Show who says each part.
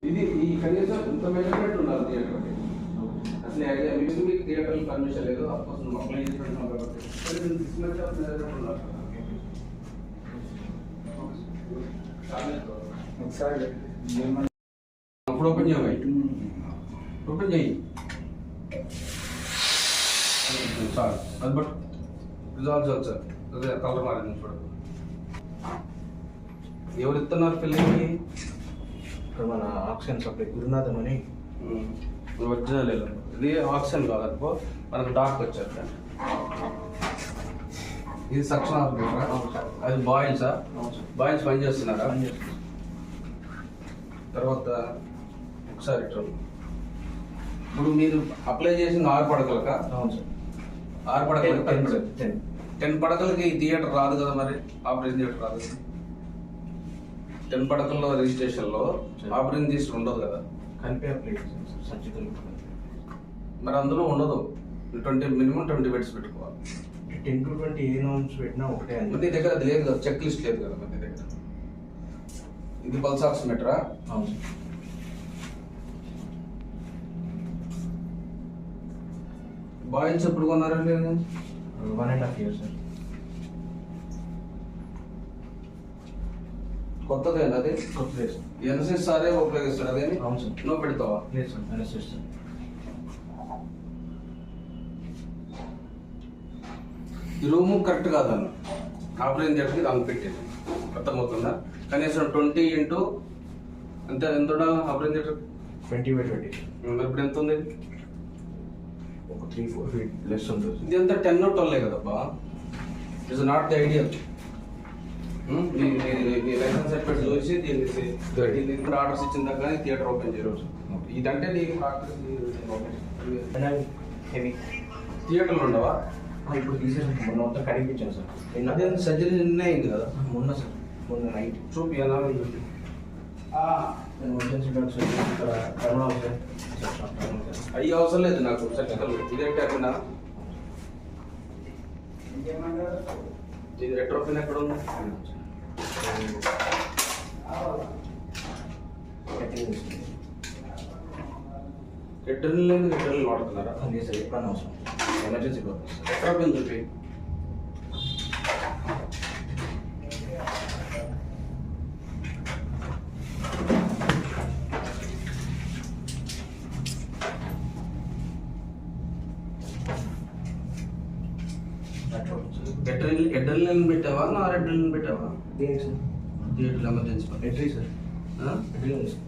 Speaker 1: ఇది ఈ కనీసం ఇంత మెజర్మెంట్ ఉండాలి థియేటర్ అసలు మీకు థియేటర్ పర్మిషన్ లేదు అఫ్కోర్స్ అప్లై చేసుకుంటున్నాం కాబట్టి 6 months ఆఫ్ మెజర్మెంట్ ఉండాలి ఒకసారి అప్పుడు ఓపెన్ చేయాలి ఓపెన్ చేయి సార్ అది బట్ రిజాల్వ్ సార్ అదే కలర్ మారింది చూడ ఎవరు ఇస్తున్నారు పిల్లలకి
Speaker 2: ఇక్కడ మన ఆక్సిజన్ సప్లై గురునాథం అని
Speaker 1: ఒరిజినల్ ఇది ఆక్సిజన్ కాదనుకో మనకు డాక్ వచ్చారు ఇది సక్షన్ ఆపరేటర్ అది బాయిల్సా బాయిల్స్ పని చేస్తున్నారా తర్వాత ఒకసారి ఇప్పుడు మీరు అప్లై చేసిన 6 పడకలకా?
Speaker 2: అవును సార్.
Speaker 1: 6 పడకలు 10 పడకలకి థియేటర్ రాదు కదా, మరి ఆపరేషన్ థియేటర్ రాదు. 10 పడకల్లో రిజిస్ట్రేషన్లో ఆపరేషన్ థియేటర్ ఉండదు కదా,
Speaker 2: కలిపి అప్లై చేసాను సార్ సర్జికల్.
Speaker 1: మరి అందులో ఉండదు. మినిమం 20 బెడ్స్ పెట్టుకోవాలి.
Speaker 2: 10 to 20 ఏ నామ్స్ పెట్టినా ఒకటే అని.
Speaker 1: మీ దగ్గర అది లేదు కదా, చెక్ లిస్ట్ లేదు కదా మీ దగ్గర. ఇది పల్స్ ఆక్సిమీటరా?
Speaker 2: అవును సార్.
Speaker 1: బాయిల్స్ ఎప్పుడు కొన్నారండి?
Speaker 2: 1.5 years సార్.
Speaker 1: కొత్తదేనా అది?
Speaker 2: కొత్తదే సార్.
Speaker 1: ఎన్ఎస్ఎస్ సారే ఉపయోగిస్తారు అదేని?
Speaker 2: అవును సార్.
Speaker 1: నువ్వు పెడతావా?
Speaker 2: లేదు సార్, ఎన్ఎస్ఎస్ సార్.
Speaker 1: ఈ రూము కరెక్ట్ కాదన్న ఆపరేషన్ థియేటర్కి దాన్ని పెట్టేది అర్థమవుతుందా? కనీసం 20 into ఎంత ఉండాలి ఆపరేషన్ థియేటర్?
Speaker 2: 20/20.
Speaker 1: ఇప్పుడు ఎంత ఉంది?
Speaker 2: ఒక 3-4 feet లెస్ ఉంటుంది.
Speaker 1: ఇది అంతా 10 or 12 కదబ్బా. It's not the ideal. Licence certificate చూసి దీన్ని ఆర్డర్స్ ఇచ్చిన దాకా థియేటర్ ఓపెన్ చేయవచ్చు. ఇదంటే నీకు
Speaker 2: హెవీ
Speaker 1: థియేటర్లు ఉండవా?
Speaker 2: ఇప్పుడు తీసేసి మొన్న మొత్తం కడిపించాను సార్.
Speaker 1: అదే సర్జరీ నిన్న అయింది కదా?
Speaker 2: మొన్న సార్, మొన్న నైట్.
Speaker 1: చూపి ఎలా ఉంది?
Speaker 2: ఎమర్జెన్సీ డాక్టర్ ఇక్కడ కరోనా సార్.
Speaker 1: అయ్యి అవసరం లేదు నాకు సర్జికల్. ఇదేంటి అక్కడ ఇది రెట్రోపిన్ ఎక్కడ ఉంది? ఎడ్రినలిన్ వాడుతున్నారా?
Speaker 2: లేదు సార్, ఎప్పుడన్నా అవసరం ఎమర్జెన్సీ పర్పస్.
Speaker 1: రెట్రోపిన్ చూపి. ఎడ్రినలిన్ పెట్టావా, నార్ ఎడ్రినలిన్ పెట్టావా?
Speaker 2: దేనికి sir?
Speaker 1: Theatre emergency
Speaker 2: a tree sir. A tree ఉంది సార్.